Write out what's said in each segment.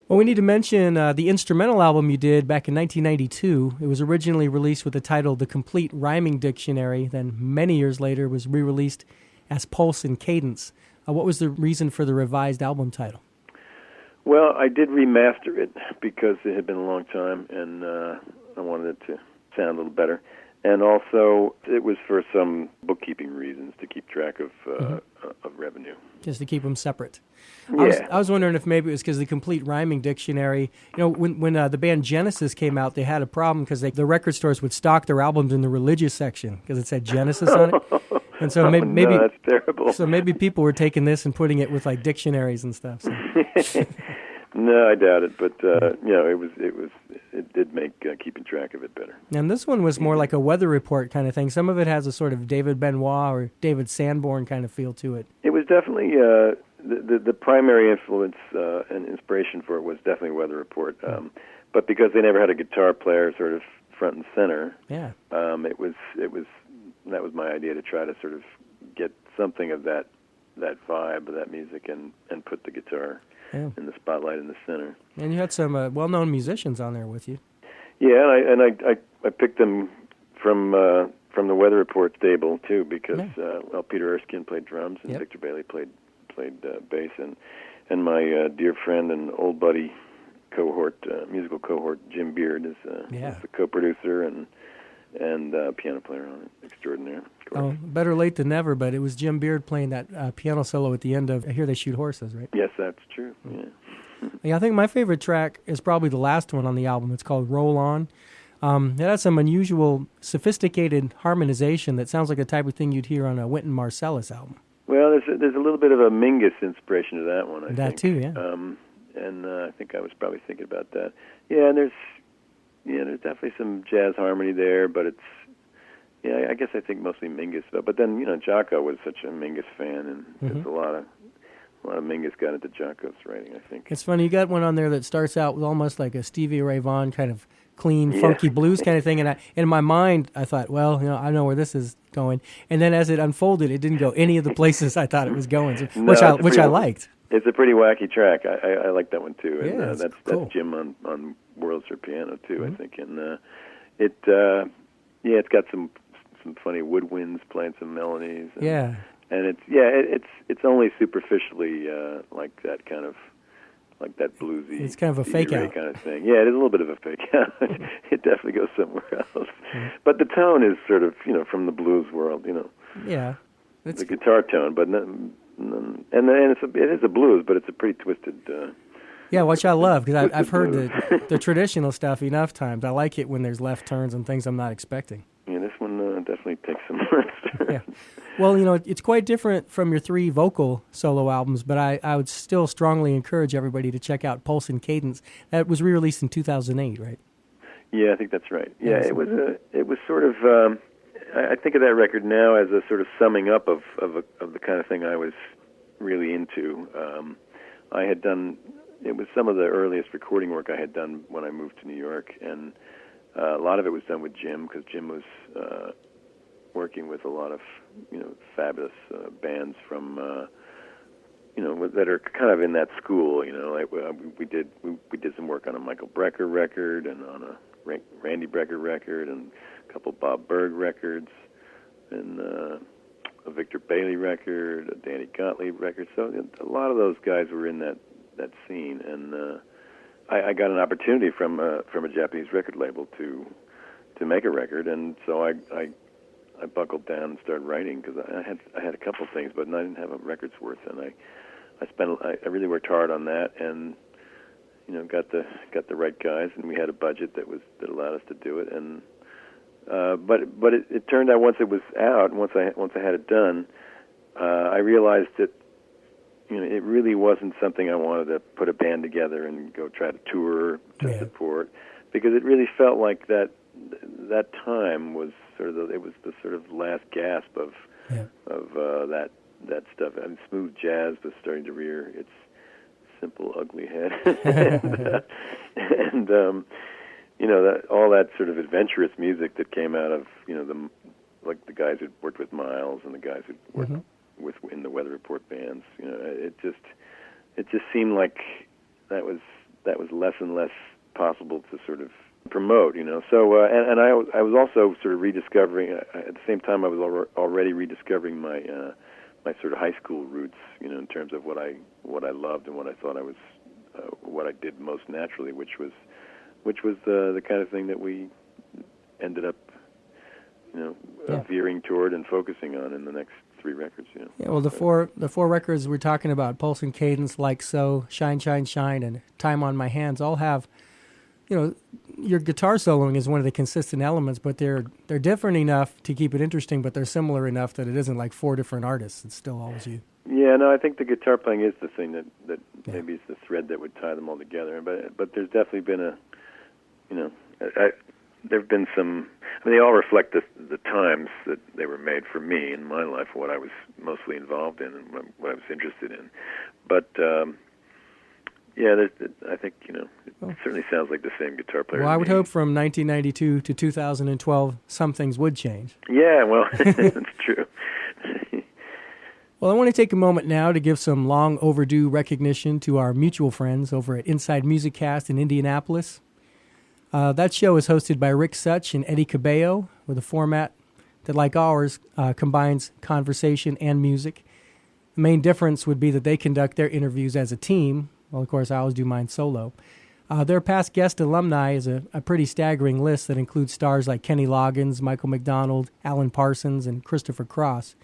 Well, we need to mention the instrumental album you did back in 1992. It was originally released with the title The Complete Rhyming Dictionary, then many years later was re-released as Pulse and Cadence. What was the reason for the revised album title? Well, I did remaster it because it had been a long time, and I wanted it to sound a little better. And also, it was for some bookkeeping reasons, to keep track of revenue. Just to keep them separate. Yeah. I was wondering if maybe it was because the Complete Rhyming Dictionary, when the band Genesis came out, they had a problem because the record stores would stock their albums in the religious section because it said Genesis on it. And so maybe no, that's terrible. So maybe people were taking this and putting it with like dictionaries and stuff. So. No, I doubt it, but it did make keeping track of it better. And this one was more like a weather report kind of thing. Some of it has a sort of David Benoit or David Sanborn kind of feel to it. It was definitely the primary influence and inspiration for it was definitely Weather Report. But because they never had a guitar player sort of front and center, that was my idea to try to sort of get something of that vibe of that music and put the guitar in the spotlight in the center. And you had some well-known musicians on there with you. Yeah, and I picked them from the Weather Report stable too, because Peter Erskine played drums and Victor Bailey played bass, and my dear friend and old buddy musical cohort Jim Beard is the co-producer and piano player on it, extraordinaire. Oh, better late than never, but it was Jim Beard playing that piano solo at the end of I Hear They Shoot Horses, right? Yes, that's true, yeah. Yeah, I think my favorite track is probably the last one on the album. It's called Roll On. It has some unusual, sophisticated harmonization that sounds like the type of thing you'd hear on a Wynton Marsalis album. Well, there's a little bit of a Mingus inspiration to that one, I think. That too, yeah. And I think I was probably thinking about that. Yeah, and there's definitely some jazz harmony there, but I guess I think mostly Mingus. But then, Jocko was such a Mingus fan, and there's a lot of Mingus got into Jocko's writing, I think. It's funny, you got one on there that starts out with almost like a Stevie Ray Vaughan kind of clean, funky blues kind of thing, and in my mind, I thought, well, I know where this is going. And then as it unfolded, it didn't go any of the places I thought it was going, which I liked. It's a pretty wacky track. I like that one too. And that's cool. That's Jim on Worlds for Piano too, I think. And it's got some funny woodwinds playing some melodies. And it's only superficially like that kind of that bluesy. It's kind of a fake out kind of thing. Yeah, it is a little bit of a fake out. It definitely goes somewhere else. But the tone is sort of from the blues world. Yeah, the guitar tone, but it is a blues, but it's a pretty twisted. Yeah, which I love because I've heard the traditional stuff enough times. I like it when there's left turns and things I'm not expecting. Yeah, this one definitely takes some left turns. Yeah. Well, it's quite different from your 3 vocal solo albums, but I would still strongly encourage everybody to check out Pulse and Cadence. That was re-released in 2008, right? Yeah, I think that's right. Yeah, it was sort of. I think of that record now as a sort of summing up of the kind of thing I was really into. I had done. It was some of the earliest recording work I had done when I moved to New York, and a lot of it was done with Jim because Jim was working with a lot of fabulous bands from that are kind of in that school. Like we did some work on a Michael Brecker record and on a Randy Brecker record and a couple Bob Berg records and a Victor Bailey record, a Danny Gottlieb record. So a lot of those guys were in that scene, and I got an opportunity from a Japanese record label to make a record, and so I buckled down and started writing because I had a couple things, but I didn't have a record's worth, and I really worked hard on that, and got the right guys, and we had a budget that allowed us to do it, and but it turned out once it was out, once I had it done, I realized that it really wasn't something I wanted to put a band together and go try to tour to support, because it really felt like that time was sort of the sort of last gasp of that stuff. I mean, smooth jazz was starting to rear its simple, ugly head, and all that sort of adventurous music that came out of the guys who worked with Miles and the guys who worked in the Weather Report bands. It just seemed like that was that was less and less possible to sort of promote, you know. So and I was also sort of rediscovering at the same time I was already rediscovering my my sort of high school roots, you know, in terms of what I loved and what I thought I was what I did most naturally, which was the kind of thing that we ended up, you know, veering toward and focusing on in the next 3 records, you know. Yeah, well, the four records we're talking about, Pulse and Cadence, Like So, Shine, Shine, Shine, and Time on My Hands, all have, you know, your guitar soloing is one of the consistent elements, but they're different enough to keep it interesting, but they're similar enough that it isn't like 4 different artists. It's still always you. Yeah, no, I think the guitar playing is the thing that maybe is the thread that would tie them all together. But there's definitely been a, you know, there have been some. I mean, they all reflect the times that they were made for me in my life, what I was mostly involved in and what I was interested in. But yeah, I think, you know, it certainly sounds like the same guitar player. Well, I would hope from 1992 to 2012 some things would change. Yeah, well, that's true. Well, I want to take a moment now to give some long overdue recognition to our mutual friends over at Inside Music Cast in Indianapolis. That show is hosted by Rick Such and Eddie Cabello with a format that, like ours, combines conversation and music. The main difference would be that they conduct their interviews as a team. Well, of course, I always do mine solo. Their past guest alumni is a pretty staggering list that includes stars like Kenny Loggins, Michael McDonald, Alan Parsons, and Christopher Cross.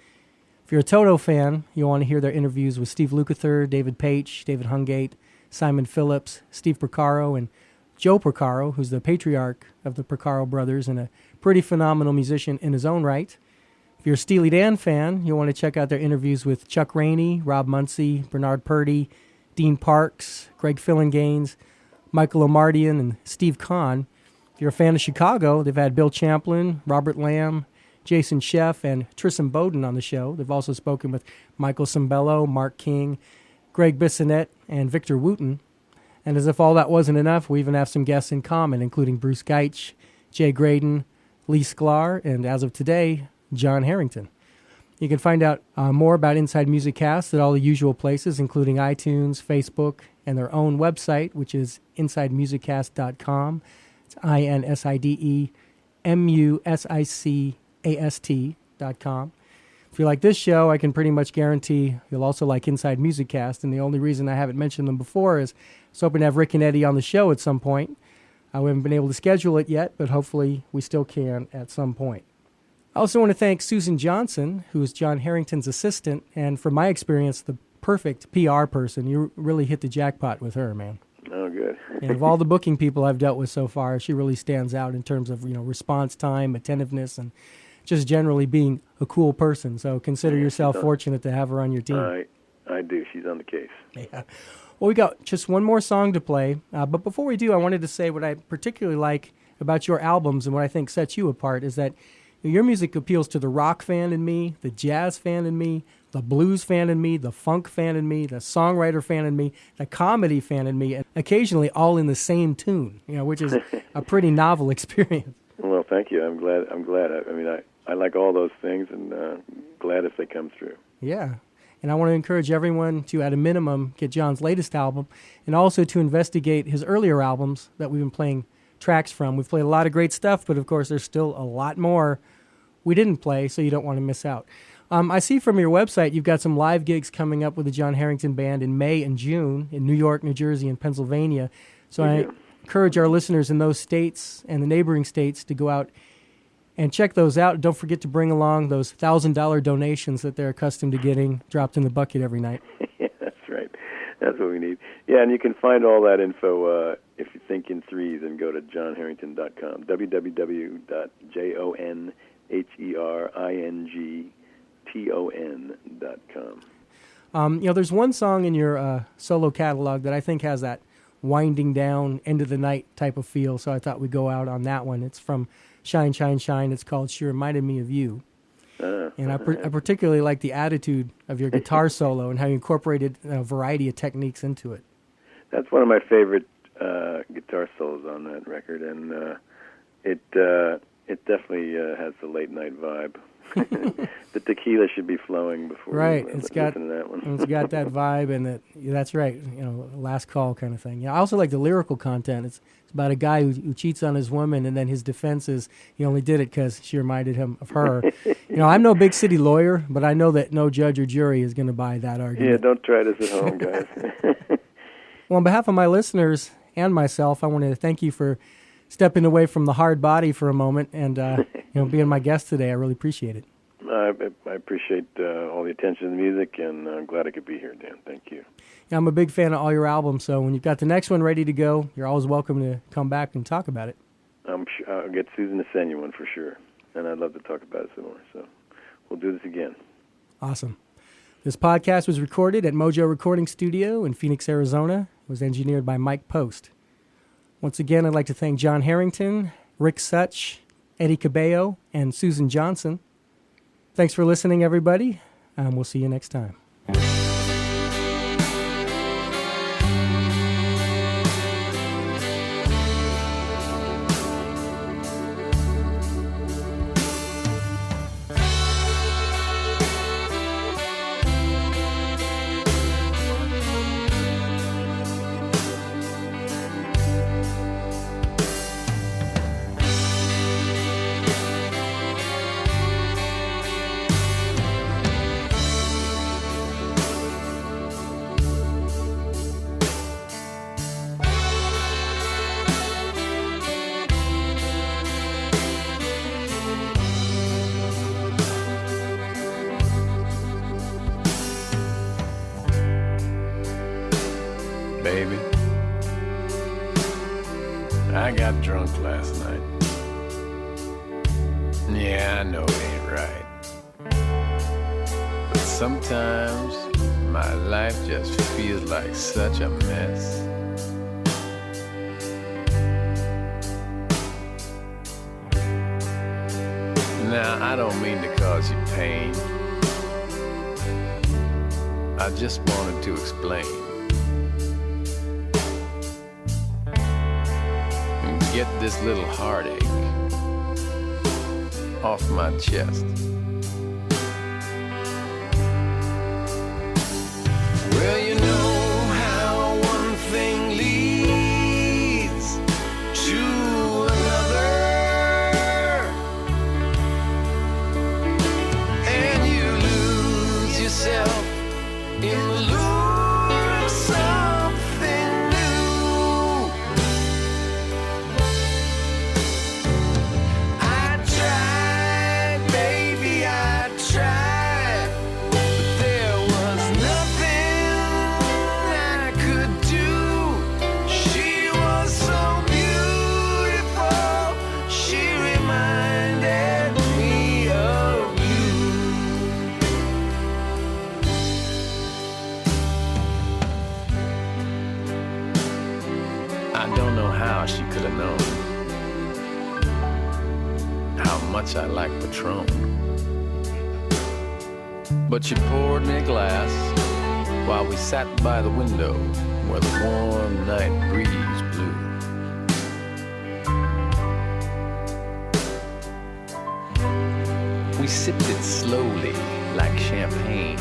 If you're a Toto fan, you'll want to hear their interviews with Steve Lukather, David Paich, David Hungate, Simon Phillips, Steve Porcaro, and Joe Porcaro, who's the patriarch of the Porcaro brothers and a pretty phenomenal musician in his own right. If you're a Steely Dan fan, you'll want to check out their interviews with Chuck Rainey, Rob Muncie, Bernard Purdy, Dean Parks, Greg Fillinganes, Michael Omardian, and Steve Kahn. If you're a fan of Chicago, they've had Bill Champlin, Robert Lamb, Jason Sheff, and Tristan Bowden on the show. They've also spoken with Michael Cimbello, Mark King, Greg Bissonette, and Victor Wooten. And as if all that wasn't enough, we even have some guests in common, including Bruce Geitch, Jay Graydon, Lee Sklar, and as of today, Jon Herington. You can find out more about Inside Music Cast at all the usual places, including iTunes, Facebook, and their own website, which is insidemusiccast.com. It's INSIDEMUSICAST.com. If you like this show, I can pretty much guarantee you'll also like Inside Music Cast, and the only reason I haven't mentioned them before is I was hoping to have Rick and Eddie on the show at some point. We haven't been able to schedule it yet, but hopefully we still can at some point. I also want to thank Susan Johnson, who is Jon Herington's assistant, and from my experience, the perfect PR person. You really hit the jackpot with her, man. Oh, good. And of all the booking people I've dealt with so far, she really stands out in terms of, you know, response time, attentiveness, and just generally being a cool person. So consider yourself fortunate to have her on your team. I do. She's on the case. Yeah. Well, we got just one more song to play. But before we do, I wanted to say what I particularly like about your albums and what I think sets you apart is that your music appeals to the rock fan in me, the jazz fan in me, the blues fan in me, the funk fan in me, the songwriter fan in me, the comedy fan in me, and occasionally all in the same tune, you know, which is a pretty novel experience. Well, thank you. I'm glad. I mean, I like all those things, and glad if they come through. Yeah. And I want to encourage everyone to, at a minimum, get Jon's latest album, and also to investigate his earlier albums that we've been playing tracks from. We've played a lot of great stuff, but of course there's still a lot more we didn't play, so you don't want to miss out. I see from your website you've got some live gigs coming up with the Jon Herington Band in May and June in New York, New Jersey, and Pennsylvania. So I encourage our listeners in those states and the neighboring states to go out and check those out. Don't forget to bring along those $1,000 donations that they're accustomed to getting dropped in the bucket every night. Yeah, that's right. That's what we need. Yeah, and you can find all that info if you think in threes and go to jonherington.com, www.JONHERINGTON.com. You know, there's one song in your solo catalog that I think has that winding down, end of the night type of feel, so I thought we'd go out on that one. It's from Shine, Shine, Shine. It's called She Reminded Me of You. And I particularly like the attitude of your guitar solo and how you incorporated a variety of techniques into it. That's one of my favorite guitar solos on that record, and it definitely has the late night vibe. The tequila should be flowing before right. you It's got listen to that one. it's got that vibe, and that's right. Last call kind of thing. Yeah, I also like the lyrical content. It's about a guy who cheats on his woman, and then his defense is he only did it because she reminded him of her. I'm no big city lawyer, but I know that no judge or jury is going to buy that argument. Yeah, don't try this at home, guys. Well, on behalf of my listeners and myself, I want to thank you for stepping away from the hard body for a moment and being my guest today. I really appreciate it. I appreciate all the attention to the music, and I'm glad I could be here, Dan. Thank you. Yeah, I'm a big fan of all your albums, so when you've got the next one ready to go, you're always welcome to come back and talk about it. I'm sure I'll get Susan to send you one for sure, and I'd love to talk about it some more. So we'll do this again. Awesome. This podcast was recorded at Mojo Recording Studio in Phoenix, Arizona. It was engineered by Mike Post. Once again, I'd like to thank Jon Herington, Rick Such, Eddie Cabello, and Susan Johnson. Thanks for listening, everybody. We'll see you next time. Baby, I got drunk last night. Yeah, I know it ain't right. But sometimes my life just feels like such a mess. Now, I don't mean to cause you pain. I just wanted to explain. Get this little heartache off my chest. Well, you know how one thing leads to another, and you lose yourself in the lure of something new. I don't know how she could have known how much I like Patron. But she poured me a glass while we sat by the window where the warm night breeze blew. We sipped it slowly like champagne,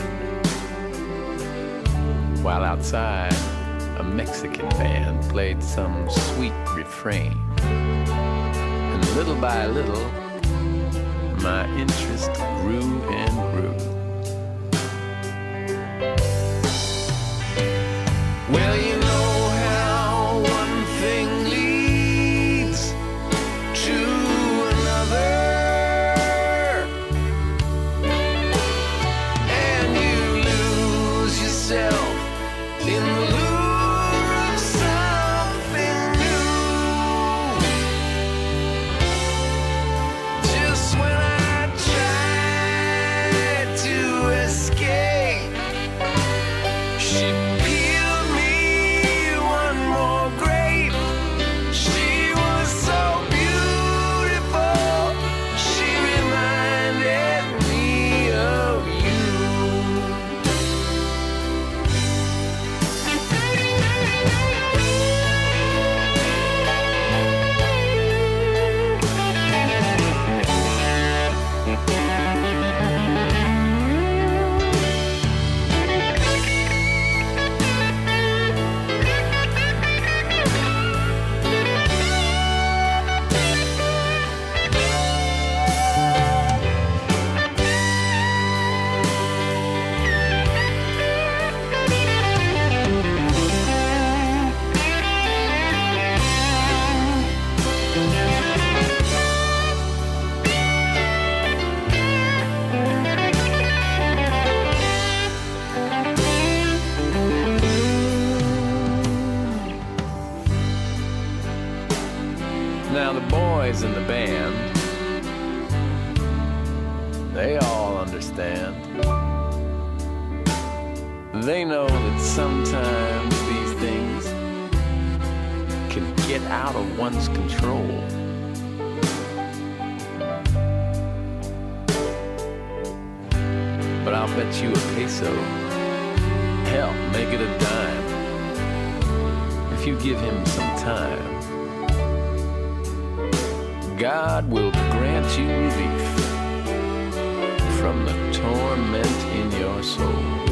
while outside a Mexican band played some sweet refrain. And little by little, my interest grew and grew. Well, you know how one thing leads to another, and you lose yourself in the lure of something new. Just when I tried to Now the boys in the band, they all understand. They know that sometimes these things can get out of one's control. But I'll bet you a peso, hell, make it a dime, if you give him some time. God will grant you relief from the torment in your soul.